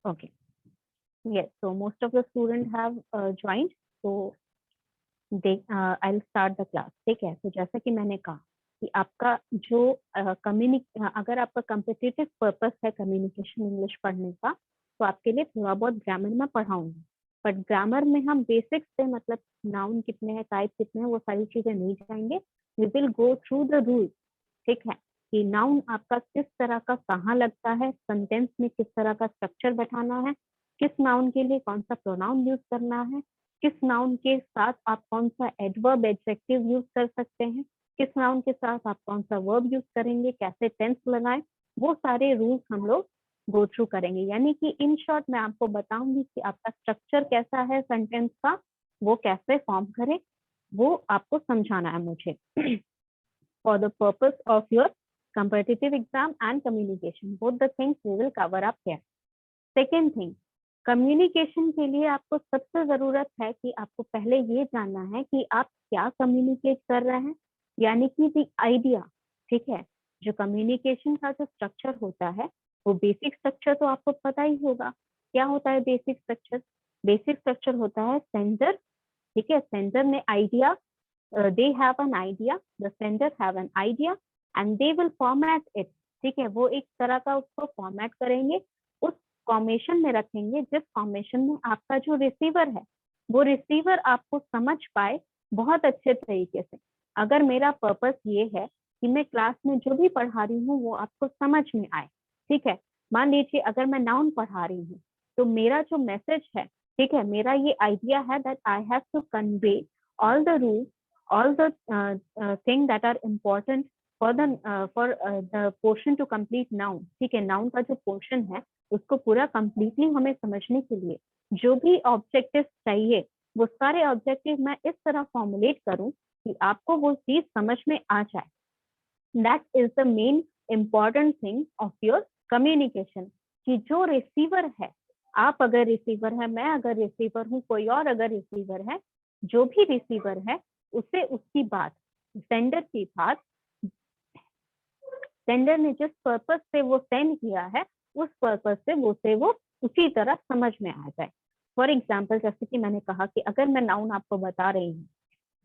Okay. Yes. So most of the students have joined. So I'll start the class. ठीक है. तो जैसा कि मैंने कहा कि आपका जो अगर आपका कम्पिटिटिव पर्पस है कम्युनिकेशन इंग्लिश पढ़ने का, तो आपके लिए थोड़ा बहुत ग्रामर में पढ़ाऊंगी. बट ग्रामर में हम बेसिक्स से मतलब नाउन कितने हैं, टाइप कितने हैं, वो सारी चीजें नहीं जाएंगे. We will go through the rules. ठीक है, कि नाउन आपका किस तरह का कहाँ लगता है, सेंटेंस में किस तरह का स्ट्रक्चर बैठाना है, किस नाउन के लिए कौन सा प्रोनाउन यूज करना है, किस नाउन के साथ आप कौन सा एडवर्ब एडजेक्टिव यूज कर सकते हैं, किस नाउन के साथ आप कौन सा वर्ब यूज करेंगे, कैसे टेंस लगाएं, वो सारे रूल्स हम लोग गो थ्रू करेंगे. यानी कि इन शॉर्ट मैं आपको बताऊंगी कि आपका स्ट्रक्चर कैसा है सेंटेंस का, वो कैसे फॉर्म करे, वो आपको समझाना है मुझे. For the purpose of your competitive exam and communication, both the things we will cover up here. Second thing, communication के लिए आपको सबसे जरूरत है कि आपको पहले ये जानना है कि आप क्या कम्युनिकेट कर रहे हैं, यानी कि द आइडिया. ठीक है, जो कम्युनिकेशन का जो स्ट्रक्चर होता है, वो बेसिक स्ट्रक्चर तो आपको पता ही होगा. क्या होता है बेसिक स्ट्रक्चर? बेसिक स्ट्रक्चर होता है सेंडर. ठीक है, सेंडर ने idea, they have an idea, the sender have an idea and they will format it. ठीक है, वो एक तरह का उसको फॉर्मेट करेंगे, उस फॉर्मेशन में रखेंगे जिस फॉर्मेशन में आपका जो रिसीवर है, वो रिसीवर आपको समझ पाए बहुत अच्छे तरीके से. अगर मेरा पर्पस ये है कि मैं क्लास में जो भी पढ़ा रही हूँ वो आपको समझ में आए. ठीक है, मान लीजिए अगर मैं नाउन पढ़ा रही हूँ, तो मेरा जो मैसेज है, ठीक है, मेरा ये आइडिया है that I have to convey all the rules, all the things that are important for the portion to complete noun. ठीक है, नाउन का जो पोर्शन है उसको पूरा कंप्लीटली हमें समझने के लिए जो भी ऑब्जेक्टिव चाहिए, वो सारे ऑब्जेक्टिव मैं इस तरह फॉर्मुलेट करूं कि आपको वो चीज समझ में आ जाए. That is the main important thing of your communication. कि जो रिसीवर है, आप अगर रिसीवर है, मैं अगर रिसीवर हूँ, कोई और अगर रिसीवर है, जो भी रिसीवर है उसे उसकी बात, सेंडर की बात, सेंडर ने जिस पर्पस से वो सेंड किया है उस पर्पस से वो उसी तरह समझ में आ जाए. फॉर एग्जाम्पल, जैसे कि मैंने कहा कि अगर मैं नाउन आपको बता रही हूँ,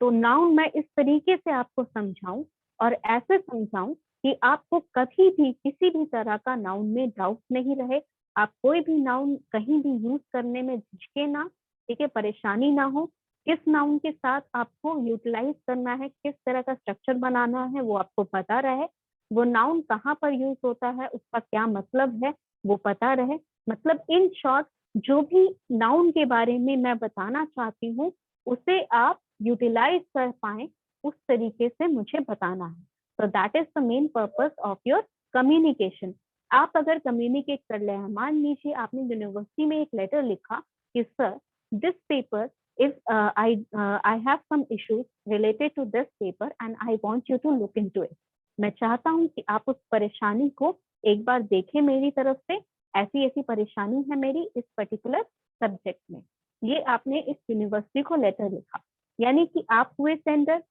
तो नाउन मैं इस तरीके से आपको समझाऊं और ऐसे समझाऊं कि आपको कभी भी किसी भी तरह का नाउन में डाउट नहीं रहे, आप कोई भी नाउन कहीं भी यूज करने में झिझके ना. ठीक है, परेशानी ना हो. किस नाउन के साथ आपको यूटिलाइज करना है, किस तरह का स्ट्रक्चर बनाना है, वो आपको पता रहे. वो नाउन कहाँ पर यूज होता है, उसका क्या मतलब है, वो पता रहे. मतलब इन शॉर्ट, जो भी नाउन के बारे में मैं बताना चाहती हूँ उसे आप यूटिलाइज कर पाए, उस तरीके से मुझे बताना है. तो that is the main purpose of your communication. आप अगर कम्युनिकेट कर ले हैं, मान लीजिए आपने यूनिवर्सिटी में एक लेटर लिखा कि sir this paper is I have some issues related to this paper and I want you to look into it. मैं चाहता हूँ कि आप उस परेशानी को एक बार देखें मेरी तरफ से. ऐसी ऐसी परेशानी है मेरी इस पर्टिकुलर सब्जेक्ट में. ये आपने इस यूनिवर्सिटी को लेटर लिखा, यानी कि आप हुए सेंडर.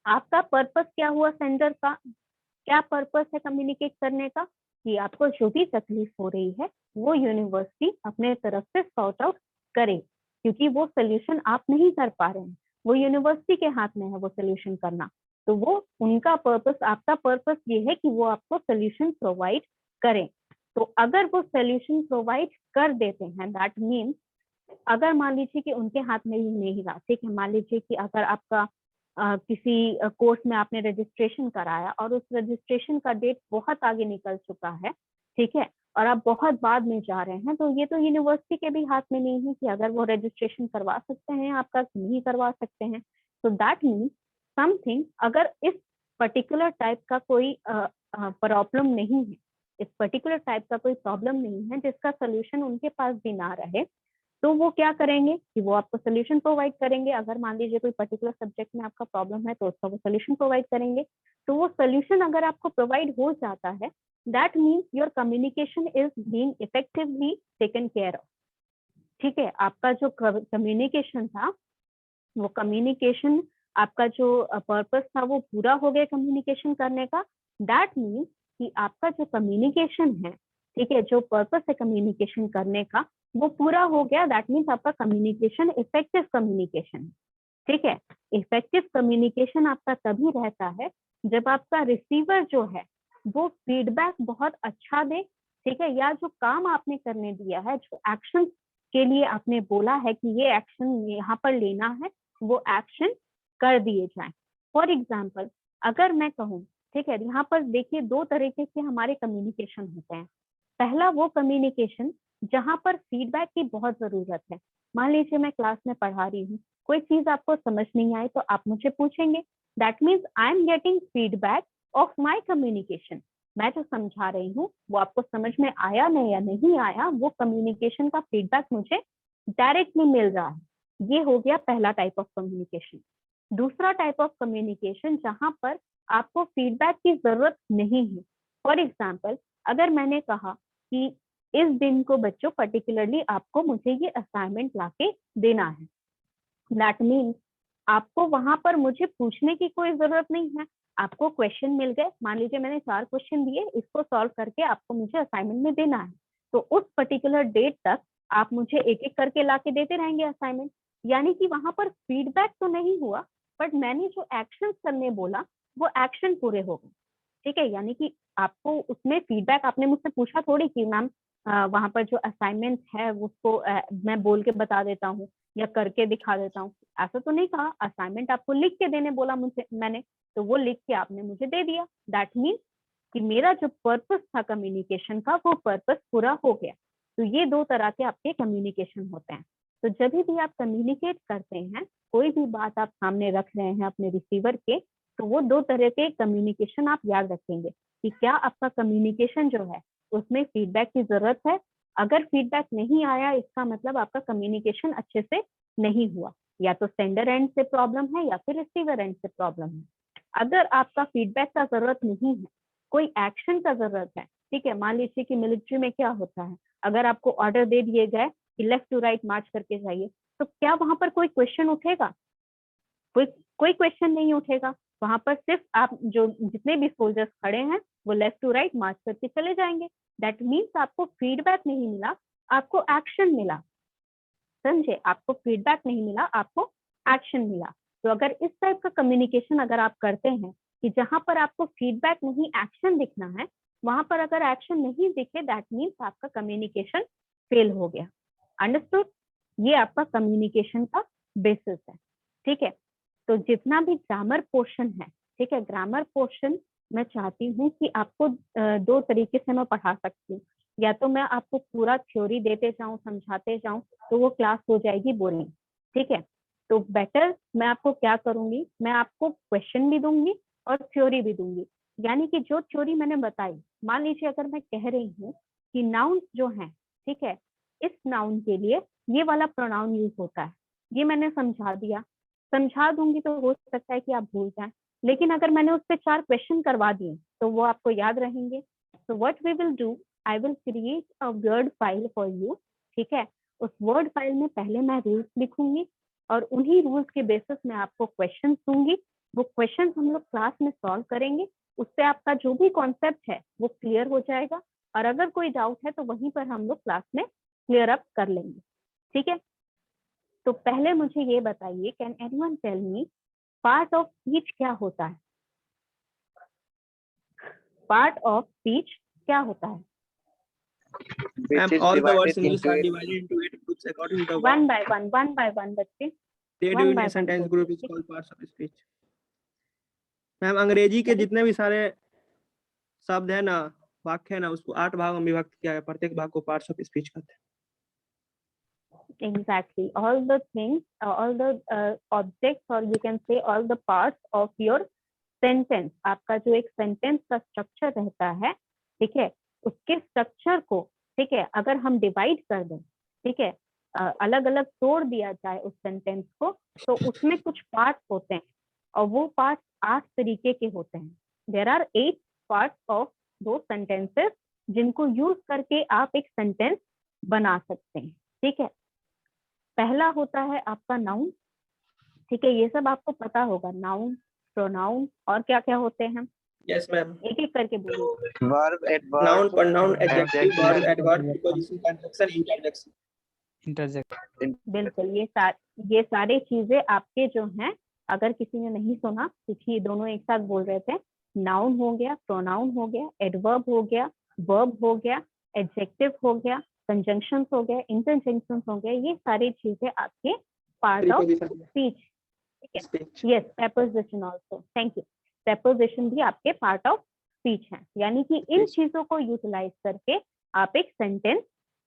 आपका पर्पस क्या हुआ सेंडर का? क्या पर्पस है कम्युनिकेट करने का? कि आपको जो भी तकलीफ हो रही है वो यूनिवर्सिटी अपने तरफ से सॉर्ट आउट करे, क्योंकि वो सोल्यूशन आप नहीं कर पा रहे हैं, वो यूनिवर्सिटी के हाथ में है वो सोल्यूशन करना. तो वो उनका पर्पस, आपका पर्पस ये है कि वो आपको सोल्यूशन प्रोवाइड करें. तो अगर वो सोल्यूशन प्रोवाइड कर देते हैं, दैट मीन्स अगर मान लीजिए कि उनके हाथ में ही नहीं रहा. ठीक है, मान लीजिए कि अगर आपका किसी कोर्स में आपने रजिस्ट्रेशन कराया और उस रजिस्ट्रेशन का डेट बहुत आगे निकल चुका है, ठीक है, और आप बहुत बाद में जा रहे हैं, तो ये तो यूनिवर्सिटी के भी हाथ में नहीं है कि अगर वो रजिस्ट्रेशन करवा सकते हैं आपका कि नहीं करवा सकते हैं. तो दैट मीन्स समथिंग, अगर इस पर्टिकुलर टाइप का कोई प्रॉब्लम नहीं है, इस पर्टिकुलर टाइप का कोई प्रॉब्लम नहीं है जिसका सोल्यूशन उनके पास भी ना रहे, तो वो क्या करेंगे कि वो आपको सोल्यूशन प्रोवाइड करेंगे. अगर मान लीजिए कोई पर्टिकुलर सब्जेक्ट में आपका प्रॉब्लम है तो उसका वो सोल्यूशन प्रोवाइड करेंगे. तो वो सोल्यूशन अगर आपको प्रोवाइड हो जाता है, that means your communication is being effectively taken care of. ठीक है, आपका जो कम्युनिकेशन था, वो कम्युनिकेशन, आपका जो पर्पस था वो पूरा हो गया कम्युनिकेशन करने का. दैट मीन्स कि आपका जो कम्युनिकेशन है ठीक है, जो पर्पस है कम्युनिकेशन करने का वो पूरा हो गया, दैट मीन्स आपका कम्युनिकेशन इफेक्टिव कम्युनिकेशन। ठीक है, इफेक्टिव कम्युनिकेशन आपका तभी रहता है जब आपका रिसीवर जो है वो फीडबैक बहुत अच्छा दे, ठीक है, या जो काम आपने करने दिया है, जो एक्शन के लिए आपने बोला है कि ये एक्शन यहाँ पर लेना है, वो एक्शन कर दिए जाए। फॉर एग्जाम्पल अगर मैं कहूँ, ठीक है, यहाँ पर देखिए दो तरीके के हमारे कम्युनिकेशन होते हैं। पहला वो कम्युनिकेशन जहां पर फीडबैक की बहुत जरूरत है। मान लीजिए मैं क्लास में पढ़ा रही हूँ, कोई चीज आपको समझ नहीं आई तो आप मुझे पूछेंगे, that means I am getting feedback of my communication. मैं जो समझा रही हूँ वो आपको समझ में आया नहीं या नहीं आया, वो कम्युनिकेशन का फीडबैक मुझे डायरेक्टली मिल रहा है। ये हो गया पहला टाइप ऑफ कम्युनिकेशन। दूसरा टाइप ऑफ कम्युनिकेशन जहां पर आपको फीडबैक की जरूरत नहीं है। फॉर एग्जाम्पल अगर मैंने कहा कि इस दिन को बच्चों पर्टिकुलरली आपको मुझे ये असाइनमेंट लाके देना है, दैट मीन्स आपको वहां पर मुझे पूछने की कोई जरूरत नहीं है। आपको क्वेश्चन मिल गए, मान लीजिए मैंने 4 क्वेश्चन दिए, इसको सॉल्व करके आपको मुझे असाइनमेंट में देना है, तो उस पर्टिकुलर डेट तक आप मुझे एक एक करके लाके देते रहेंगे असाइनमेंट। यानी कि वहां पर फीडबैक तो नहीं हुआ, बट मैंने जो एक्शन करने बोला वो एक्शन पूरे हो गए। ठीक है, यानी कि आपको उसमें फीडबैक, आपने मुझसे पूछा थोड़ी कि मैम वहां पर जो असाइनमेंट है उसको मैं बोल के बता देता हूँ या करके दिखा देता हूँ, ऐसा तो नहीं कहा। असाइनमेंट आपको लिख के देने बोला मुझे, मैंने तो वो लिख के आपने मुझे दे दिया। दैट मीन्स कि मेरा जो पर्पस था कम्युनिकेशन का वो पर्पस पूरा हो गया। तो ये दो तरह के आपके कम्युनिकेशन होते हैं। तो जब भी आप कम्युनिकेट करते हैं, कोई भी बात आप सामने रख रहे हैं अपने रिसीवर के, तो वो दो तरह के कम्युनिकेशन आप याद रखेंगे कि क्या आपका कम्युनिकेशन जो है उसमें फीडबैक की जरूरत है। अगर फीडबैक नहीं आया इसका मतलब आपका कम्युनिकेशन अच्छे से नहीं हुआ, या तो सेंडर एंड से प्रॉब्लम है या फिर रिसीवर एंड से प्रॉब्लम है। अगर आपका फीडबैक का जरूरत नहीं है, कोई एक्शन का जरूरत है, ठीक है, मान लीजिए कि मिलिट्री में क्या होता है, अगर आपको ऑर्डर दे दिए जाए कि लेफ्ट टू राइट मार्च करके जाइए, तो क्या वहां पर कोई क्वेश्चन उठेगा? कोई कोई क्वेश्चन नहीं उठेगा। वहां पर सिर्फ आप जो जितने भी सोल्जर्स खड़े हैं वो लेफ्ट टू राइट मार्च करके चले जाएंगे। दैट मीन्स आपको फीडबैक नहीं मिला, आपको एक्शन मिला। समझे, आपको फीडबैक नहीं मिला, आपको एक्शन मिला। तो अगर इस टाइप का कम्युनिकेशन अगर आप करते हैं कि जहां पर आपको फीडबैक नहीं एक्शन दिखना है, वहां पर अगर एक्शन नहीं दिखे, दैट मीन्स आपका कम्युनिकेशन फेल हो गया। अंडरस्टूड? ये आपका कम्युनिकेशन का बेसिस है। ठीक है, तो जितना भी ग्रामर पोर्शन है, ठीक है, ग्रामर पोर्शन मैं चाहती हूँ कि आपको दो तरीके से मैं पढ़ा सकती हूँ। या तो मैं आपको पूरा थ्योरी देते जाऊं, समझाते जाऊं, तो वो क्लास हो जाएगी बोरिंग। ठीक है, तो बेटर मैं आपको क्या करूंगी, मैं आपको क्वेश्चन भी दूंगी और थ्योरी भी दूंगी। यानी कि जो थ्योरी मैंने बताई, मान लीजिए अगर मैं कह रही हूँ कि नाउन जो है, ठीक है, इस नाउन के लिए ये वाला प्रोनाउन यूज होता है, ये मैंने समझा दिया। समझा दूंगी तो हो सकता है कि आप भूल जाएं, लेकिन अगर मैंने उस पर 4 क्वेश्चन करवा दिए तो वो आपको याद रहेंगे। So what we will do, I will create a word file for you. ठीक है, उस वर्ड फाइल में पहले मैं रूल्स लिखूंगी और उन्हीं रूल्स के बेसिस में आपको क्वेश्चन दूंगी। वो क्वेश्चन हम लोग क्लास में सॉल्व करेंगे, उससे आपका जो भी कॉन्सेप्ट है वो क्लियर हो जाएगा। और अगर कोई डाउट है तो वहीं पर हम लोग क्लास में क्लियर अप कर लेंगे। ठीक है, तो पहले मुझे ये बताइए, can anyone tell me part of speech क्या होता है? पार्ट ऑफ स्पीच क्या होता है? Ma'am, all the words in English are divided into 8 groups according to the one verb. By one बच्चे, They do one in by a one sentence बोलिए। group is called parts of speech. Ma'am अंग्रेजी के जितने भी सारे शब्द है ना, वाक्य है ना, उसको 8 भाग में विभक्त किया है, प्रत्येक भाग को पार्ट्स ऑफ स्पीच कहते हैं। Exactly, all the things, all the objects, or you can say all the parts of your sentence, आपका जो एक सेंटेंस का स्ट्रक्चर रहता है, ठीक है, उसके स्ट्रक्चर को, ठीक है, अगर हम डिवाइड कर दें, ठीक है, अलग अलग तोड़ दिया जाए उस सेंटेंस को, तो उसमें कुछ पार्ट्स होते हैं और वो पार्ट्स 8 तरीके के होते हैं। देयर आर 8 पार्ट्स ऑफ दो सेंटेंसेस जिनको यूज करके आप एक सेंटेंस बना सकते हैं। ठीक है, पहला होता है आपका नाउन। ठीक है, ये सब आपको पता होगा, नाउन, प्रोनाउन और क्या क्या होते हैं। Yes ma'am. एक एक करके बोलिए। Verb, adverb, noun, pronoun, adjective, adjective, verb, adverb, preposition, conjunction, interjection. Interject. बिल्कुल, ये सारी चीजें आपके जो हैं, अगर किसी ने नहीं सुना क्योंकि दोनों एक साथ बोल रहे थे, नाउन हो गया, प्रोनाउन हो गया, एडवर्ब हो गया, वर्ब हो गया, एडजेक्टिव हो गया, कंजंक्शंस हो गया, इंटरजेक्शंस हो गया, ये सारी चीजें आपके पार्ट ऑफ प्रीपोजिशन, स्पीच। ठीक है, speech. Yes, preposition also, thank you. preposition भी आपके पार्ट ऑफ स्पीच है, यानी कि इन Speech. चीजों को यूटिलाइज करके आप एक सेंटेंस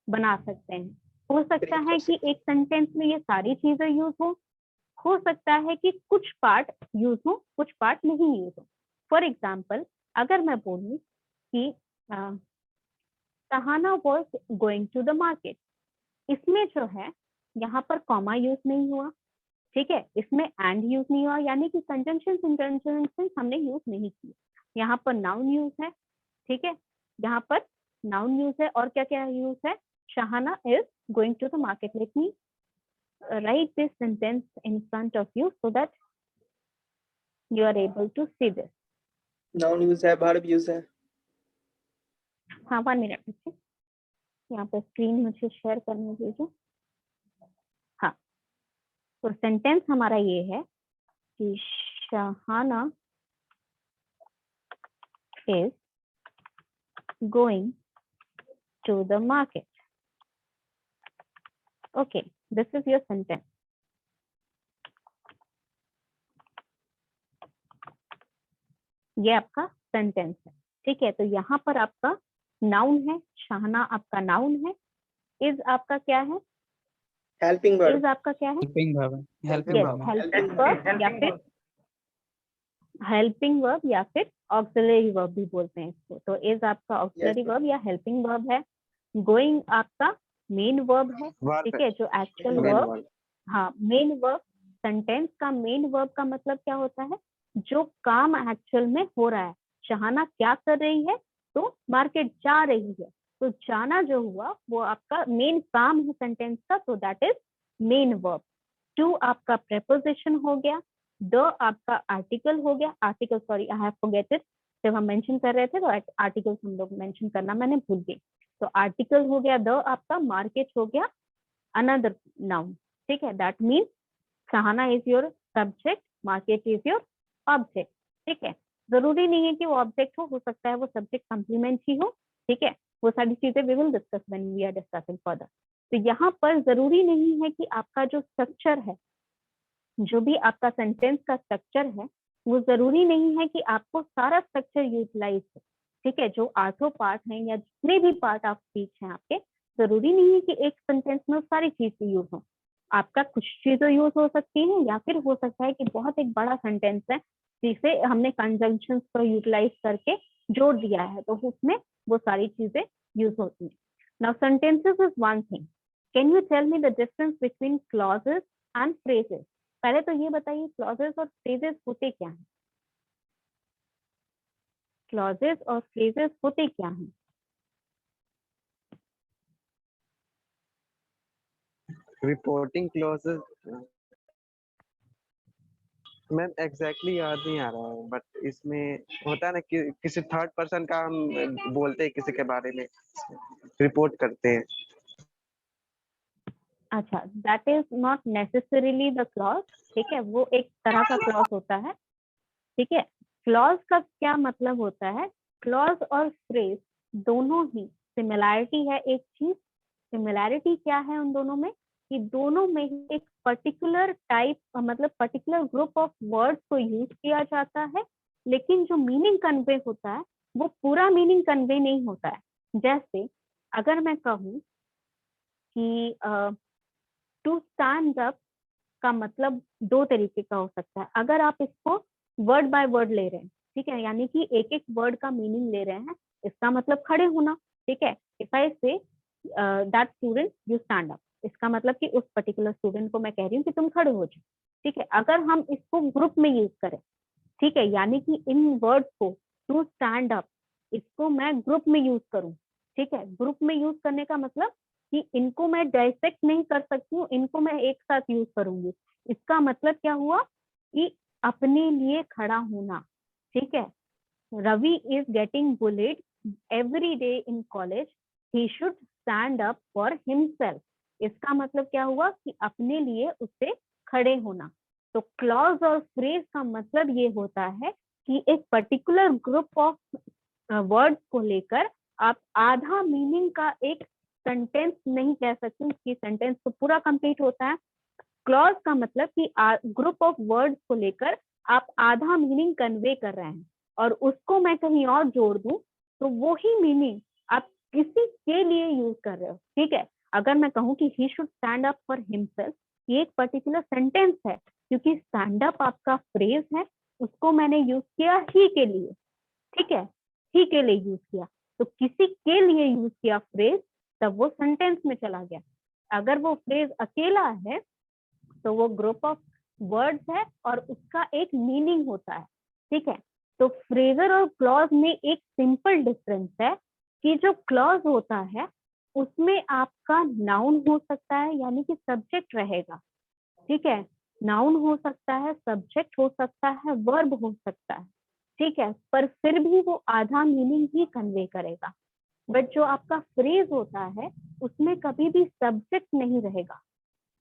बना सकते हैं। हो सकता है कि एक सेंटेंस में ये सारी चीजें यूज हो सकता है कि कुछ पार्ट यूज हो, कुछ पार्ट नहीं यूज हो। फॉर एग्जाम्पल, अगर मैं बोलूं कि Sahana was going to the market, इसमें जो है यहाँ पर कॉमा यूज नहीं हुआ, ठीक है, इसमें एंड यूज नहीं हुआ, यानी कि कंजंक्शन इंटरजेक्शन हमने यूज नहीं किए। यहाँ पर नाउन यूज है, ठीक है, यहाँ पर नाउन यूज है, और क्या क्या यूज है, Shahana is going to the market. Let me write this sentence in front of you so that you are able to see this. Noun use है, वर्ब यूज है। हाँ, 1 मिनट बच्चे, यहाँ पे स्क्रीन मुझे शेयर करने दीजिए। हाँ, तो सेंटेंस हमारा ये है कि Shahana is going to the market. Okay, this is your sentence. ये आपका सेंटेंस है, ठीक है। तो यहाँ पर आपका नाउन है, शहाना आपका नाउन है, इज आपका क्या है, हेल्पिंग वर्ब। इज आपका क्या है, हेल्पिंग वर्ब है, हेल्पिंग यस, वर्ब है। हेल्पिंग वर्ब या फिर हेल्पिंग वर्ब या फिर ऑक्सिलरी वर्ब भी बोलते हैं इसको। तो इज आपका ऑक्सिलरी वर्ब या हेल्पिंग वर्ब है। गोइंग आपका मेन वर्ब है, ठीक है, जो एक्चुअल वर्ब, हाँ, मेन वर्ब। सेंटेंस का मेन वर्ब का मतलब क्या होता है, जो काम एक्चुअल में हो रहा है। शहाना क्या कर रही है, तो मार्केट जा रही है, तो जाना जो हुआ वो आपका मेन काम है सेंटेंस का, तो that is main verb. To आपका प्रेपोजिशन हो गया, द आपका आर्टिकल हो गया, article, sorry I have forgetted, जब हम मेंशन कर रहे थे तो आर्टिकल्स हम लोग मेंशन करना मैंने भूल गई। तो आर्टिकल हो गया, द आपका, मार्केट हो गया अनदर नाउन, ठीक है, that means Shahana is your subject, market is your object, ठीक है। जरूरी नहीं है कि वो ऑब्जेक्ट हो सकता है वो सब्जेक्ट कम्प्लीमेंट ही हो, ठीक है, वो सारी चीजें we will discuss when we are discussing further. तो यहाँ पर जरूरी नहीं है कि आपका जो स्ट्रक्चर है, जो भी आपका सेंटेंस का स्ट्रक्चर है, वो जरूरी नहीं है कि आपको सारा स्ट्रक्चर यूटिलाइज हो, ठीक है। जो आठों पार्ट हैं या जितने भी पार्ट ऑफ स्पीच हैं आपके, जरूरी नहीं है कि एक सेंटेंस में सारी चीजें यूज हो। आपका कुछ चीजें यूज हो सकती हैं, या फिर हो सकता है कि बहुत एक बड़ा सेंटेंस है जिसे हमने कंजंक्शंस को यूटिलाइज करके जोड़ दिया है, तो उसमें वो सारी चीजें यूज होती हैं। Now sentences is one thing, can you tell me the difference between clauses and phrases? पहले तो ये बताइए क्लॉजेस और फ्रेजेस होते क्या हैं? क्लॉजेस और फ्रेजेस होते क्या हैं? रिपोर्टिंग क्लॉजेस मैम एग्जैक्टली याद नहीं आ रहा है, बट इसमें होता है ना कि किसी थर्ड पर्सन का हम बोलते हैं, किसी के बारे में रिपोर्ट करते हैं। अच्छा, that is not necessarily the clause, ठीक है, वो एक तरह का क्लॉज होता है, ठीक है। क्लॉज का क्या मतलब होता है, क्लॉज और फ्रेज दोनों ही सिमिलैरिटी है। एक चीज सिमिलैरिटी क्या है उन दोनों में, कि दोनों में ही एक पर्टिकुलर टाइप, मतलब पर्टिकुलर ग्रुप ऑफ वर्ड्स को यूज किया जाता है, लेकिन जो मीनिंग कन्वे होता है वो पूरा मीनिंग कन्वे नहीं होता है। जैसे अगर मैं कहूँ कि टू स्टैंड अप का मतलब दो तरीके का हो सकता है। अगर आप इसको वर्ड बाय वर्ड ले रहे हैं, ठीक है, यानी कि एक एक वर्ड का मीनिंग ले रहे हैं, इसका मतलब खड़े होना, ठीक है। If I say that student you stand up, इसका मतलब कि उस पर्टिकुलर स्टूडेंट को मैं कह रही हूँ कि तुम खड़े हो जाओ, ठीक है। अगर हम इसको ग्रुप में यूज करें, ठीक है, यानी कि इन वर्ड्स को टू स्टैंड अप, इसको मैं ग्रुप में यूज करूँ, ठीक है। ग्रुप में यूज करने का मतलब कि इनको मैं डायसेक्ट नहीं कर सकती हूँ, इनको मैं एक साथ यूज करूंगी। इसका मतलब क्या हुआ कि अपने लिए खड़ा होना, ठीक है, Ravi is getting bullied every day in college. He should stand up for himself. इसका मतलब क्या हुआ कि अपने लिए उससे खड़े होना। तो क्लॉज और फ्रेज का मतलब ये होता है कि एक पर्टिकुलर ग्रुप ऑफ वर्ड्स को लेकर आप आधा मीनिंग का एक सेंटेंस नहीं कह सकते, कि सेंटेंस तो पूरा कंप्लीट होता है। क्लॉज का मतलब कि ग्रुप ऑफ वर्ड्स को लेकर आप आधा मीनिंग कन्वे कर रहे हैं और उसको मैं कहीं और जोड़ दूं तो वो ही मीनिंग आप किसी के लिए यूज कर रहे हो। ठीक है, अगर मैं कहूँ कि he should stand up for himself, ये एक पर्टिकुलर सेंटेंस है, क्योंकि स्टैंड अप आपका फ्रेज है, उसको मैंने यूज किया ही के लिए। ठीक है, ही के लिए यूज किया, तो किसी के लिए यूज किया फ्रेज, तब वो सेंटेंस में चला गया। अगर वो फ्रेज अकेला है तो वो ग्रुप ऑफ वर्ड्स है और उसका एक मीनिंग होता है। ठीक है, तो फ्रेजर और क्लॉज में एक सिंपल डिफरेंस है कि जो क्लॉज होता है उसमें आपका नाउन हो सकता है, यानी कि सब्जेक्ट रहेगा। ठीक है, नाउन हो सकता है, सब्जेक्ट हो सकता है, वर्ब हो सकता है। ठीक है, पर फिर भी वो आधा मीनिंग ही कन्वे करेगा। बट जो आपका फ्रेज होता है उसमें कभी भी सब्जेक्ट नहीं रहेगा,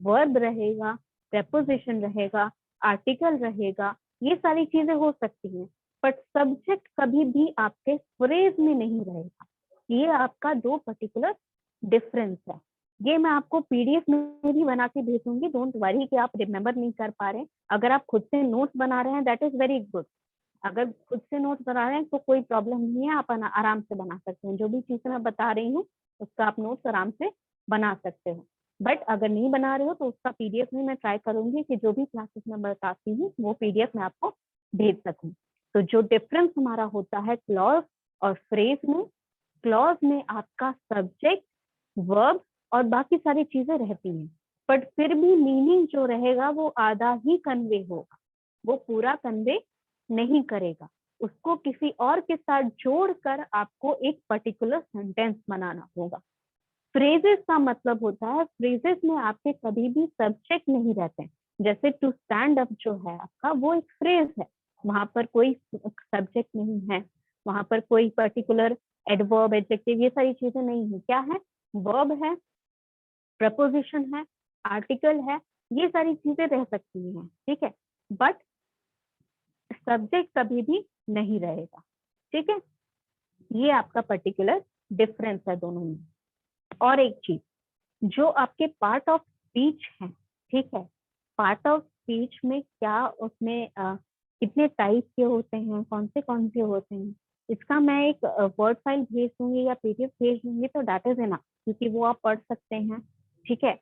वर्ब रहेगा, प्रेपोजिशन रहेगा, आर्टिकल रहेगा, ये सारी चीजें हो सकती हैं, बट सब्जेक्ट कभी भी आपके फ्रेज में नहीं रहेगा। ये आपका दो पर्टिकुलर डिफरेंस है। ये मैं आपको पीडीएफ में भी बना के भेजूंगी, डोंट वरी कि आप रिमेम्बर नहीं कर पा रहे हैं। अगर आप खुद से नोट्स बना रहे हैं दैट इज वेरी गुड। अगर खुद से नोट्स बना रहे हैं तो कोई प्रॉब्लम नहीं है, आप आराम से बना सकते हैं। जो भी चीजें मैं बता रही हूँ उसका आप नोट्स आराम से बना सकते हो। बट अगर नहीं बना रहे हो तो उसका पीडीएफ में मैं ट्राई करूंगी कि जो भी क्लासेस में बताती हूँ वो पीडीएफ में आपको भेज सकूं। तो जो डिफरेंस हमारा होता है क्लॉज और फ्रेज में, क्लॉज में आपका सब्जेक्ट, वर्ब और बाकी सारी चीजें रहती हैं, बट फिर भी मीनिंग जो रहेगा वो आधा ही कन्वे होगा, वो पूरा कन्वे नहीं करेगा। उसको किसी और के साथ जोड़कर आपको एक पर्टिकुलर सेंटेंस बनाना होगा। फ्रेजेस का मतलब होता है, फ्रेजेस में आपके कभी भी सब्जेक्ट नहीं रहते। जैसे टू स्टैंड अप जो है आपका, वो एक फ्रेज है, वहां पर कोई सब्जेक्ट नहीं है, वहां पर कोई पर्टिकुलर एडवर्ब, एडजेक्टिव, ये सारी चीजें नहीं है। क्या है? वर्ब है, प्रपोजिशन है, आर्टिकल है, ये सारी चीजें रह सकती हैं। ठीक है, बट सब्जेक्ट कभी भी नहीं रहेगा। ठीक है, ये आपका पर्टिकुलर डिफरेंस है दोनों में। और एक चीज, जो आपके पार्ट ऑफ स्पीच है, ठीक है, पार्ट ऑफ स्पीच में क्या उसमें कितने टाइप के होते हैं, कौन से होते हैं, इसका मैं एक वर्ड फाइल भेज दूंगी या पीडीएफ भेज दूंगी, तो दैट इज एनफ, क्योंकि वो आप पढ़ सकते हैं। ठीक है,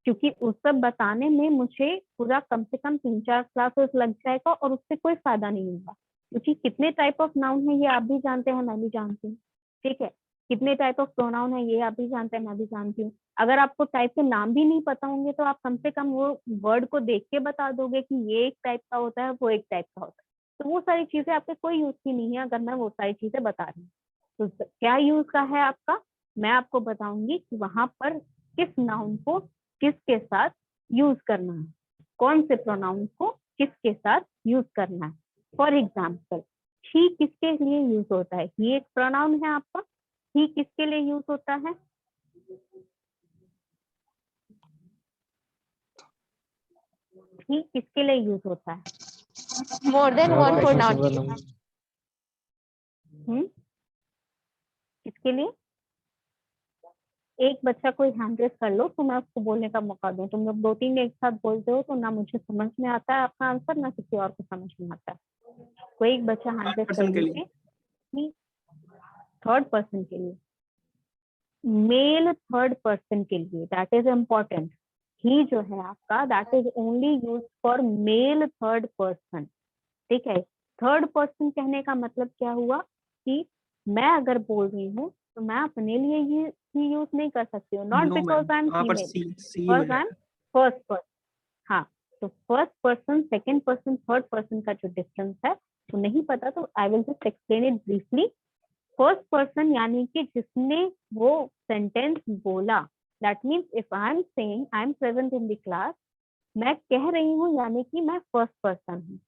क्योंकि उस सब बताने में मुझे पूरा कम से कम 3-4 क्लासेस लग जाएगा और उससे कोई फायदा नहीं होगा, क्योंकि कितने टाइप ऑफ नाउन है ये आप भी जानते हैं, मैं भी जानती हूँ। ठीक है, कितने टाइप ऑफ प्रोनाउन है ये आप भी जानते हैं, मैं भी जानती हूँ। अगर आपको टाइप के नाम भी नहीं पता होंगे तो आप कम से कम वो वर्ड को देख के बता दोगे कि ये एक टाइप का होता है, वो एक टाइप का होता है। तो वो सारी चीजें आपके कोई यूज की नहीं है अगर मैं वो सारी चीजें बता रही हूँ। तो क्या यूज का है आपका, मैं आपको बताऊंगी कि वहां पर किस नाउन को किसके साथ यूज करना है, कौन से प्रोनाउन को किसके साथ यूज करना है। फॉर एग्जाम्पल, ही किसके लिए यूज होता है? ही एक प्रोनाउन है आपका, ही किसके लिए यूज होता है? ही किसके लिए यूज होता है? More than one pronoun. किसके लिए? एक बच्चा कोई हैंड रेस कर लो तो मैं उसको बोलने का मौका दूं। तुम लोग 2-3 एक साथ बोलते हो तो ना मुझे समझ में आता है आपका आंसर, ना किसी और को समझ में आता है। कोई एक बच्चा हैंड रेस कर पर्सन के लिए, लीजिए। थर्ड पर्सन के लिए, मेल थर्ड पर्सन के लिए, दैट इज इम्पोर्टेंट। ही जो है आपका, that is only use for male third person. ठीक है, थर्ड पर्सन कहने का मतलब क्या हुआ कि मैं अगर बोल रही हूँ तो मैं अपने लिए ये यूज नहीं कर सकती हूँ, नॉट बिकॉज आई एम वहाँ पर फीमेल, सी हो because I am first person. हाँ, तो first person, second person, third person का जो डिफरेंस है तो नहीं पता, तो I will just explain it briefly. First person यानी कि जिसने वो सेंटेंस बोला, that means if I am saying I am present in the class, मैं कह रही हूँ यानी कि मैं फर्स्ट पर्सन हूँ।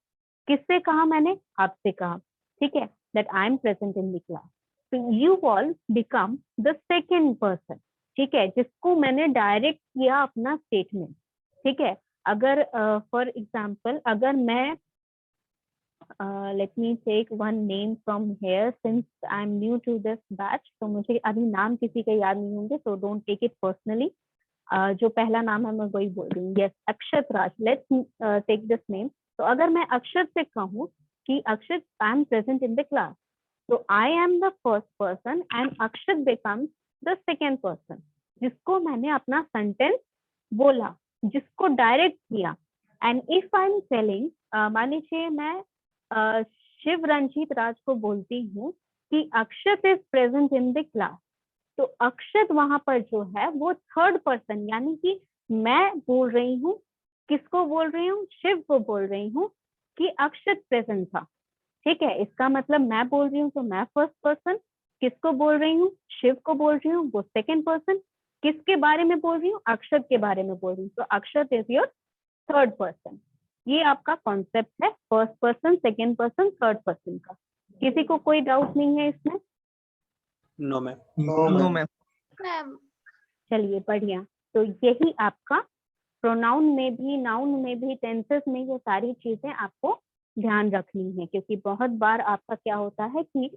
किससे कहा मैंने? आपसे कहा। ठीक है, that I am present in the class. So you all become the second person, ठीक है, जिसको मैंने डायरेक्ट किया अपना स्टेटमेंट, ठीक है। अगर फॉर एग्जाम्पल अगर मैं let me take one name from here since I'm new to this batch, तो मुझे अभी नाम किसी के याद नहीं होंगे, so don't take it personally. जो पहला नाम है मैं वही बोल रही हूँ, yes, Akshat Raj, let's take this name. तो अगर मैं अक्षत से कहूँ कि अक्षत I am present in the class, तो I am the first person and Akshat becomes the second person, जिसको मैंने अपना सेंटेंस बोला, जिसको डायरेक्ट किया. And if I am telling, मान लीजिए मैं शिव रंजीत राज को बोलती हूँ कि Akshat is present in the class, तो अक्षत वहां पर जो है वो थर्ड पर्सन, यानी कि मैं बोल रही हूँ, किसको बोल रही हूँ, शिव को बोल रही हूँ कि अक्षत प्रेजेंट था, ठीक है। इसका मतलब मैं बोल रही हूँ तो मैं फर्स्ट पर्सन, किसको बोल रही हूँ, शिव को बोल रही हूँ, वो सेकेंड पर्सन, किसके बारे में बोल रही हूँ, अक्षत के बारे में बोल रही हूँ, तो Akshat is your third person. ये आपका कॉन्सेप्ट है first person, second person, third person का. किसी को कोई डाउट नहीं है इसमें? No ma'am. No ma'am. Ma'am. चलिए बढ़िया. तो यही आपका प्रोनाउन में भी, नाउन में भी, टेंसेस में ये सारी चीजें आपको ध्यान रखनी है, क्योंकि बहुत बार आपका क्या होता है कि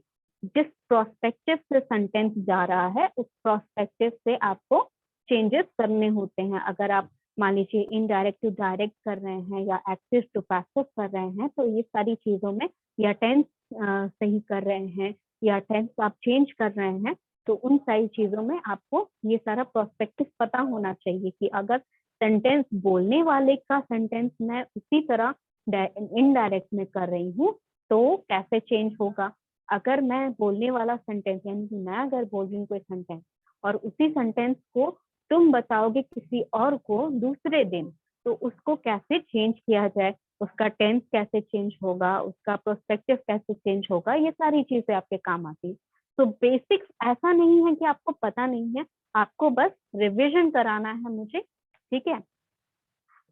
जिस प्रोस्पेक्टिव से सेंटेंस जा रहा है उस प्रोस्पेक्टिव से आपको चेंजेस करने होते हैं. अगर आप मान लीजिए इनडायरेक्ट टू डायरेक्ट कर रहे हैं या एक्टिव टू पैसिव कर रहे हैं, तो ये सारी चीजों में, या टेंस सही कर रहे हैं या टेंस आप चेंज कर रहे हैं, तो उन सारी चीजों में आपको ये सारा प्रोस्पेक्टिव पता होना चाहिए कि अगर सेंटेंस बोलने वाले का सेंटेंस मैं उसी तरह इनडायरेक्ट में कर रही हूँ तो कैसे चेंज होगा. अगर मैं बोलने वाला सेंटेंस, यानी कि मैं अगर बोल रही हूँ कोई सेंटेंस और उसी सेंटेंस को तुम बताओगे किसी और को दूसरे दिन, तो उसको कैसे चेंज किया जाए, उसका टेंस कैसे चेंज होगा, उसका प्रोस्पेक्टिव कैसे चेंज होगा, ये सारी चीजें आपके काम आती है. तो बेसिक्स ऐसा नहीं है कि आपको पता नहीं है, आपको बस रिविजन कराना है मुझे, ठीक है.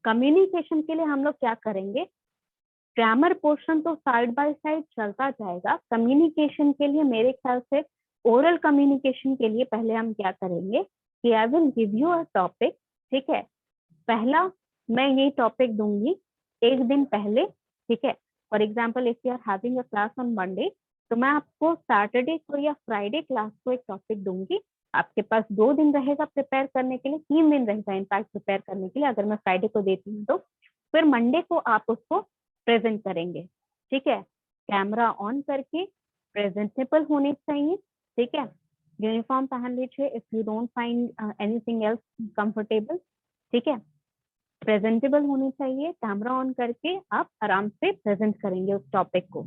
कम्युनिकेशन के लिए हम लोग क्या करेंगे, ग्रामर पोर्शन तो साइड बाय साइड चलता जाएगा. कम्युनिकेशन के लिए मेरे ख्याल से, ओरल कम्युनिकेशन के लिए पहले हम क्या करेंगे कि I will give you a topic, ठीक है. पहला मैं ये टॉपिक दूंगी एक दिन पहले, ठीक है. For example if you are having a class on Monday, तो मैं आपको सैटरडे को या फ्राइडे क्लास को एक टॉपिक दूंगी. आपके पास 2 दिन रहेगा प्रिपेयर करने के लिए, 3 दिन रहेगा इनफैक्ट प्रिपेयर करने के लिए, अगर मैं फ्राइडे को देती हूँ तो. फिर मंडे को आप उसको प्रेजेंट करेंगे, ठीक है. कैमरा ऑन करके, प्रेजेंटेबल होने चाहिए, ठीक है. यूनिफॉर्म पहन लीजिए if you don't find anything else comfortable, ठीक है. प्रेजेंटेबल होनी चाहिए, कैमरा ऑन करके आप आराम से प्रेजेंट करेंगे उस टॉपिक को.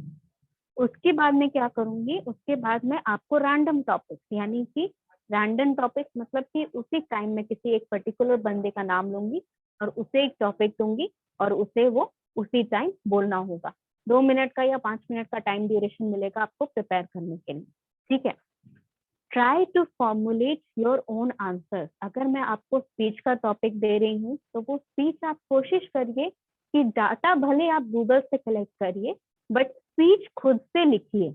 उसके बाद में क्या करूंगी, उसके बाद में आपको रैंडम टॉपिक, यानी कि रैंडम टॉपिक मतलब कि उसी टाइम में किसी एक पर्टिकुलर बंदे का नाम लूंगी और उसे एक टॉपिक दूंगी और उसे वो उसी टाइम बोलना होगा. 2 मिनट का या 5 मिनट का टाइम ड्यूरेशन मिलेगा आपको प्रिपेयर करने के लिए, ठीक है. Try to formulate your own answer. अगर मैं आपको स्पीच का टॉपिक दे रही हूँ तो वो स्पीच आप कोशिश करिए कि डाटा भले आप गूगल से कलेक्ट करिए बट स्पीच खुद से लिखिए.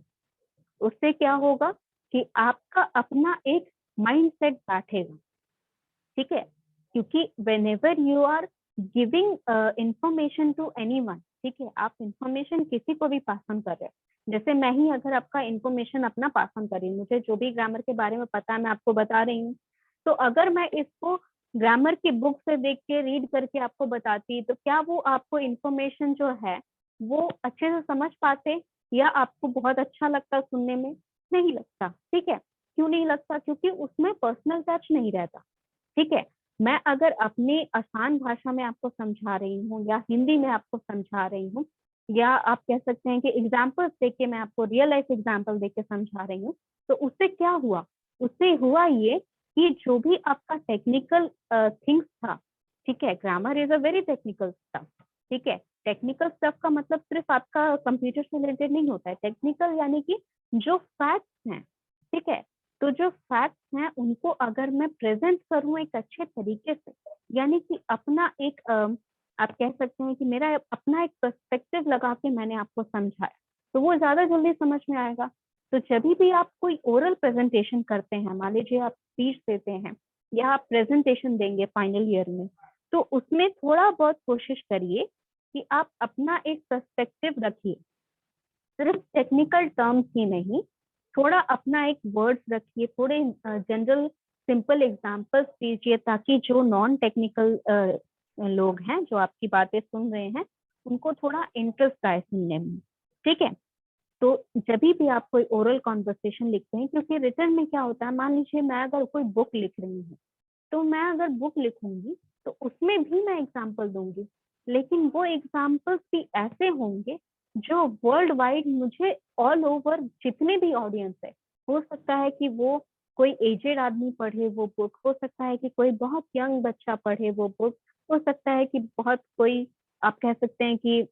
उससे क्या होगा कि आपका अपना एक माइंडसेट बैठेगा, ठीक है. क्योंकि whenever you are giving information to anyone, ठीक है, आप इंफॉर्मेशन किसी को भी पास ऑन कर रहे हैं. जैसे मैं ही अगर आपका इंफॉर्मेशन अपना पास ऑन कर रही हूँ, मुझे जो भी ग्रामर के बारे में पता है मैं आपको बता रही हूँ, तो अगर मैं इसको ग्रामर की बुक से देख के रीड करके आपको बताती, तो क्या वो आपको इंफॉर्मेशन जो है वो अच्छे से समझ पाते या आपको बहुत अच्छा लगता सुनने में? नहीं लगता, ठीक है. क्यों नहीं लगता? क्योंकि उसमें पर्सनल टच नहीं रहता, ठीक है. मैं अगर अपनी आसान भाषा में आपको समझा रही हूँ या हिंदी में आपको समझा रही हूँ, या आप कह सकते हैं कि एग्जाम्पल्स देख के मैं आपको रियल लाइफ एग्जाम्पल देख के समझा रही हूँ, तो उससे क्या हुआ? उससे हुआ ये कि जो भी आपका टेक्निकल थिंग्स था, ठीक है, grammar is a very technical stuff, ठीक है. टेक्निकल स्टफ का मतलब सिर्फ आपका कंप्यूटर से रिलेटेड नहीं होता है. टेक्निकल यानी कि जो फैक्ट्स हैं, ठीक है, तो जो फैक्ट्स हैं उनको अगर मैं प्रेजेंट करूं एक अच्छे तरीके से, यानी कि अपना एक आप कह सकते हैं कि मेरा अपना एक पर्सपेक्टिव लगा के मैंने आपको समझाया, तो वो ज्यादा जल्दी समझ में आएगा। तो जब भी आप कोई ओरल प्रेजेंटेशन करते हैं, मान लीजिए आप स्पीच देते हैं या आप प्रेजेंटेशन देंगे फाइनल ईयर में, तो उसमें थोड़ा बहुत कोशिश करिए कि आप अपना एक पर्सपेक्टिव रखिए, सिर्फ टेक्निकल टर्म्स ही नहीं, थोड़ा अपना एक वर्ड्स रखिए, थोड़े जनरल सिंपल एग्जांपल्स दीजिए, ताकि जो नॉन टेक्निकल लोग हैं जो आपकी बातें सुन रहे हैं उनको थोड़ा इंटरेस्ट आए सुनने में। ठीक है, तो जब भी आप कोई ओरल कॉन्वर्सेशन लिखते हैं, क्योंकि रिटर्न में क्या होता है, मान लीजिए मैं अगर कोई बुक लिख रही हूँ, तो मैं अगर बुक लिखूंगी तो उसमें भी मैं एग्जाम्पल दूंगी, लेकिन वो एग्जाम्पल्स भी ऐसे होंगे जो वर्ल्ड वाइड मुझे ऑल ओवर जितने भी ऑडियंस है, हो सकता है कि वो कोई एजेड आदमी पढ़े वो बुक, हो सकता है कि कोई बहुत यंग बच्चा पढ़े वो बुक, हो सकता है कि बहुत कोई, आप कह सकते हैं कि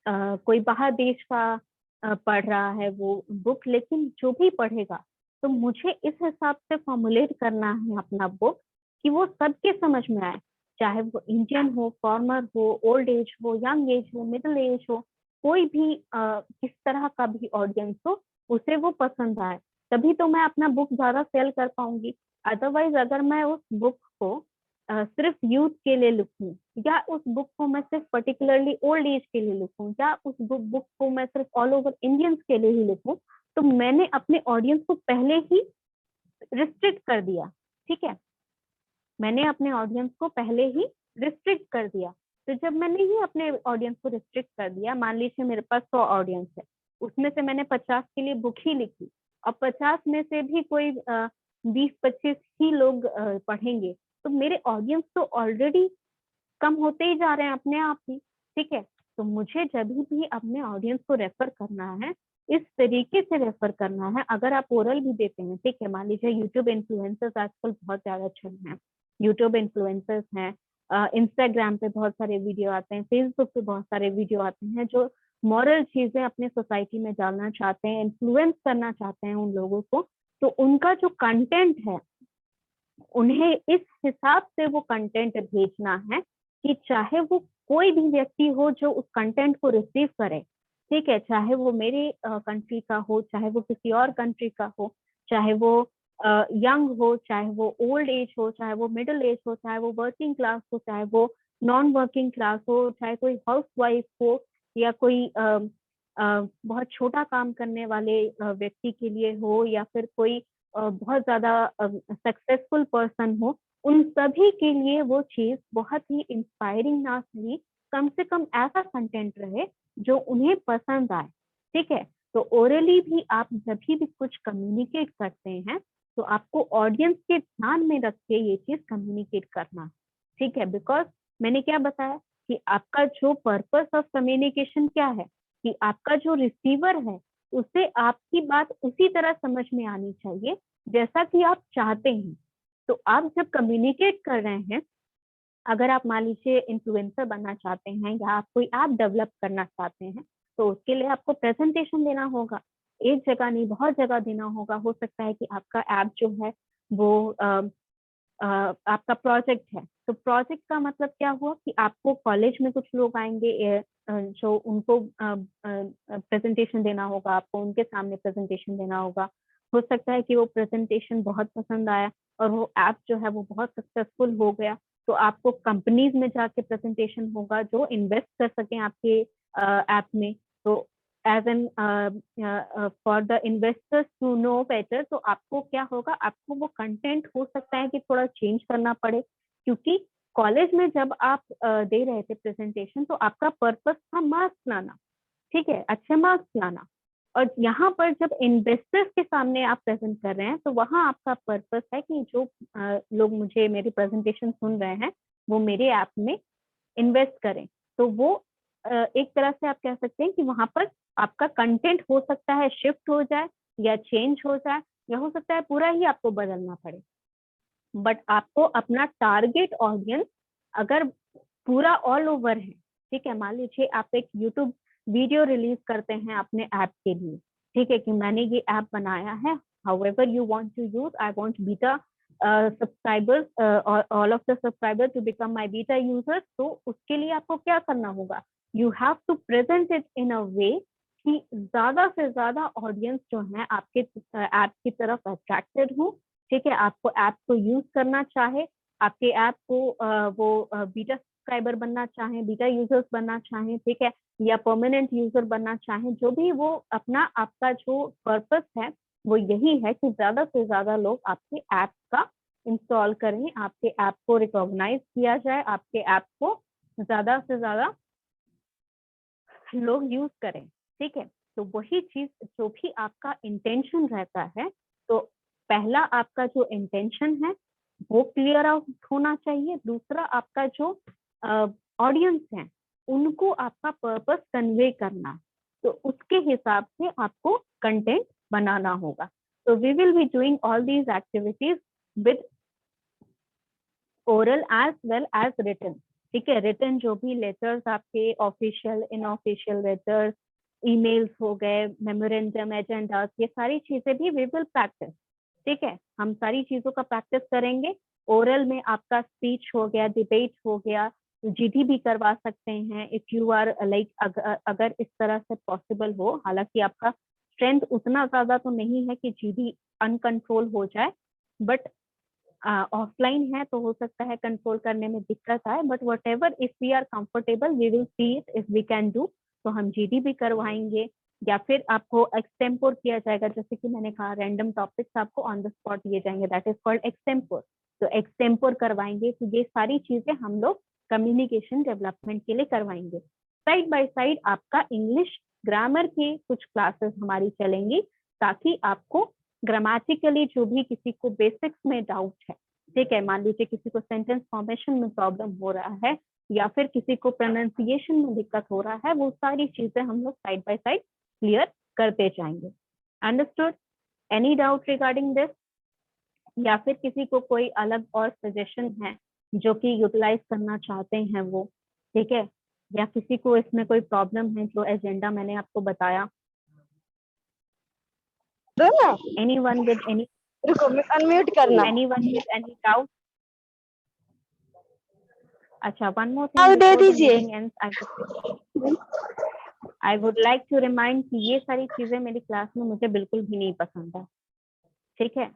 कोई बाहर देश का पढ़ रहा है वो बुक, लेकिन जो भी पढ़ेगा तो मुझे इस हिसाब से फॉर्मुलेट करना है अपना बुक कि वो सबके समझ में आए, चाहे वो इंडियन हो, फॉर्मर हो, ओल्ड एज हो, यंग एज हो, मिडिल एज हो, कोई भी किस तरह का भी ऑडियंस हो उसे वो पसंद आए, तभी तो मैं अपना बुक ज्यादा सेल कर पाऊंगी। अदरवाइज अगर मैं उस बुक को सिर्फ यूथ के लिए लिखूं, या उस बुक को मैं सिर्फ पर्टिकुलरली ओल्ड एज के लिए लिखूं, या उस बुक को मैं सिर्फ ऑल ओवर इंडियंस के लिए ही लिखूं, तो मैंने अपने ऑडियंस को पहले ही रिस्ट्रिक्ट कर दिया। ठीक है, मैंने अपने ऑडियंस को पहले ही रिस्ट्रिक्ट कर दिया। तो जब मैंने ही अपने ऑडियंस को रिस्ट्रिक्ट कर दिया, मान लीजिए मेरे पास 100 ऑडियंस है, उसमें से मैंने 50 के लिए बुक ही लिखी, और 50 में से भी कोई 20-25 ही लोग पढ़ेंगे, तो मेरे ऑडियंस तो ऑलरेडी कम होते ही जा रहे हैं अपने आप ही। ठीक है, तो मुझे जब भी अपने ऑडियंस को रेफर करना है, इस तरीके से रेफर करना है। अगर आप ओरल भी देते हैं, ठीक है, मान लीजिए यूट्यूब इन्फ्लुएंसर्स आजकल बहुत ज्यादा चल हैं, यूट्यूब इन्फ्लुएंसर्स हैं, इंस्टाग्राम पे बहुत सारे वीडियो आते हैं, फेसबुक पे बहुत सारे वीडियो आते हैं जो मॉरल चीजें अपने सोसाइटी में डालना चाहते हैं, इन्फ्लुएंस करना चाहते हैं उन लोगों को, तो उनका जो कंटेंट है उन्हें इस हिसाब से वो कंटेंट भेजना है कि चाहे वो कोई भी व्यक्ति हो जो उस कंटेंट को रिसीव करे, ठीक है, चाहे वो मेरे कंट्री का हो, चाहे वो किसी और कंट्री का हो, चाहे वो यंग हो, चाहे वो ओल्ड एज हो, चाहे वो मिडिल एज हो, चाहे वो वर्किंग क्लास हो, चाहे वो नॉन वर्किंग क्लास हो, चाहे कोई हाउस वाइफ हो, या कोई बहुत छोटा काम करने वाले व्यक्ति के लिए हो, या फिर कोई बहुत ज्यादा सक्सेसफुल पर्सन हो, उन सभी के लिए वो चीज बहुत ही इंस्पायरिंग ना सही, कम से कम ऐसा कंटेंट रहे जो उन्हें पसंद आए। ठीक है, तो ओरली भी आप जब भी कुछ कम्युनिकेट करते हैं तो आपको ऑडियंस के ध्यान में रख के ये चीज कम्युनिकेट करना। ठीक है, बिकॉज मैंने क्या बताया कि आपका जो पर्पस ऑफ कम्युनिकेशन क्या है, कि आपका जो रिसीवर है उसे आपकी बात उसी तरह समझ में आनी चाहिए जैसा कि आप चाहते हैं। तो आप जब कम्युनिकेट कर रहे हैं, अगर आप मान लीजिए इन्फ्लुएंसर बनना चाहते हैं या आप कोई ऐप डेवलप करना चाहते हैं, तो उसके लिए आपको प्रेजेंटेशन देना होगा, एक जगह नहीं बहुत जगह देना होगा। हो सकता है कि आपका ऐप जो है वो आपका प्रोजेक्ट है, तो प्रोजेक्ट का मतलब क्या हुआ कि आपको कॉलेज में कुछ लोग आएंगे जो उनको प्रेजेंटेशन देना होगा, आपको उनके सामने प्रेजेंटेशन देना होगा। हो सकता है कि वो प्रेजेंटेशन बहुत पसंद आया और वो ऐप जो है वो बहुत सक्सेसफुल हो गया, तो आपको कंपनीज में जाके प्रेजेंटेशन होगा जो इन्वेस्ट कर सकें आपके ऐप में। तो as an for the investors to know better, तो आपको क्या होगा, आपको वो कंटेंट हो सकता है कि थोड़ा चेंज करना पड़े, क्योंकि कॉलेज में जब आप दे रहे थे प्रेजेंटेशन तो आपका पर्पस था मार्क्स लाना, ठीक है, अच्छे मार्क्स लाना। और यहाँ पर जब इन्वेस्टर्स के सामने आप प्रेजेंट कर रहे हैं तो वहाँ आपका पर्पस है कि जो लोग मुझे मेरी प्रेजेंटेशन सुन रहे हैं वो मेरे ऐप में इन्वेस्ट करें। तो वो एक तरह से आप कह सकते हैं कि वहां पर आपका कंटेंट हो सकता है शिफ्ट हो जाए या चेंज हो जाए, या हो सकता है पूरा ही आपको बदलना पड़े। बट आपको अपना टारगेट ऑडियंस अगर पूरा ऑल ओवर है, ठीक है, मान लीजिए आप एक यूट्यूब वीडियो रिलीज करते हैं अपने ऐप के लिए, ठीक है, कि मैंने ये ऐप बनाया है, however you want to use, I want beta subscribers or all of the subscribers to become my beta users। तो उसके लिए आपको क्या करना होगा, you have to present it in a way कि ज्यादा से ज्यादा ऑडियंस जो है आपके ऐप की तरफ अट्रैक्टेड हो, ठीक है, आपको ऐप को यूज करना चाहे, आपके ऐप को वो बीटा सब्सक्राइबर बनना चाहे, बीटा यूजर्स बनना चाहे, ठीक है, या परमानेंट यूजर बनना चाहे, जो भी वो अपना आपका जो पर्पस है वो यही है कि ज्यादा से ज्यादा लोग आपके ऐप का इंस्टॉल करें, आपके ऐप को रिकॉग्नाइज किया जाए, आपके ऐप को ज्यादा से ज्यादा लोग यूज करें, ठीक है। तो वही चीज जो भी आपका इंटेंशन रहता है, तो पहला आपका जो इंटेंशन है वो क्लियर आउट होना चाहिए, दूसरा आपका जो ऑडियंस है उनको आपका पर्पस कन्वे करना, तो उसके हिसाब से आपको कंटेंट बनाना होगा। तो we will be doing all these activities with oral as well as written, ठीक है। रिटन जो भी लेटर्स आपके ऑफिशियल इनऑफिशियल लेटर्स, ईमेल्स हो गए, मेमोरेंडम, एजेंडास, ये सारी चीजें भी वी विल प्रैक्टिस, ठीक है। हम सारी चीजों का प्रैक्टिस करेंगे। ओरल में आपका स्पीच हो गया, डिबेट हो गया, जीडी भी करवा सकते हैं इफ यू आर लाइक, अगर इस तरह से पॉसिबल हो। हालांकि आपका स्ट्रेंथ उतना ज्यादा तो नहीं है कि जीडी अनकंट्रोल हो जाए, बट ऑफलाइन है तो हो सकता है कंट्रोल करने में दिक्कत आए, but whatever if we are comfortable we will see it if we can do, तो हम जीडी भी करवाएंगे, या फिर आपको एक्सटेम्पोर किया जाएगा, जैसे कि मैंने कहा रैंडम टॉपिक्स आपको ऑन द स्पॉट दिए जाएंगे, दैट इज कॉल्ड एक्सटेम्पोर, तो एक्सटेम्पोर करवाएंगे। तो ये सारी चीजें हम लोग कम्युनिकेशन डेवलपमेंट के लिए करवाएंगे। साइड बाय साइड आपका इंग्लिश ग्रामर की कुछ क्लासेस हमारी चलेंगी, ताकि आपको ग्रामेटिकली जो भी किसी को बेसिक्स में डाउट है, ठीक है, मान लीजिए किसी को सेंटेंस फॉर्मेशन में प्रॉब्लम हो रहा है या फिर किसी को प्रोनाउंसिएशन में दिक्कत हो रहा है, वो सारी चीजें हम लोग साइड बाय साइड क्लियर करते जाएंगे। Understood? Any doubt regarding this? या फिर किसी को कोई अलग और सजेशन है जो कि यूटिलाइज करना चाहते हैं वो, ठीक है, या किसी को इसमें कोई प्रॉब्लम है जो एजेंडा मैंने आपको बताया? Anyone with any अनम्यूट करना। anyone with any doubt? अच्छा, one more हाँ, thing दे before the दीजिए। meeting ends, I would like to remind कि ये सारी चीजें मेरी क्लास में मुझे बिल्कुल भी नहीं पसंद है, ठीक है।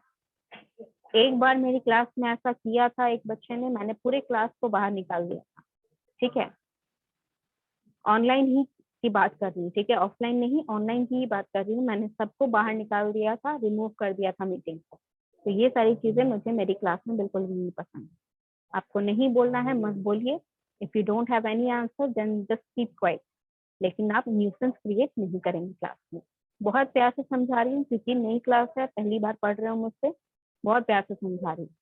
एक बार मेरी क्लास में ऐसा किया था एक बच्चे ने, मैंने पूरे क्लास को बाहर निकाल दिया था, ठीक है। ऑनलाइन ही की बात कर रही हूँ, ठीक है, ऑफलाइन नहीं, ऑनलाइन की ही बात कर रही हूँ। मैंने सबको बाहर निकाल दिया था, रिमूव कर दिया था मीटिंग को। तो ये सारी चीजें मुझे मेरी क्लास में बिल्कुल भी नहीं पसंद है। आपको नहीं बोलना है मत बोलिए, if you don't have any answer then just keep quiet, लेकिन आप न्यूसेंस क्रिएट नहीं करेंगे क्लास में। बहुत प्यार से समझा रही हूँ, क्योंकि नई क्लास है, पहली बार पढ़ रहे हो मुझसे, बहुत प्यार से समझा रही हूँ।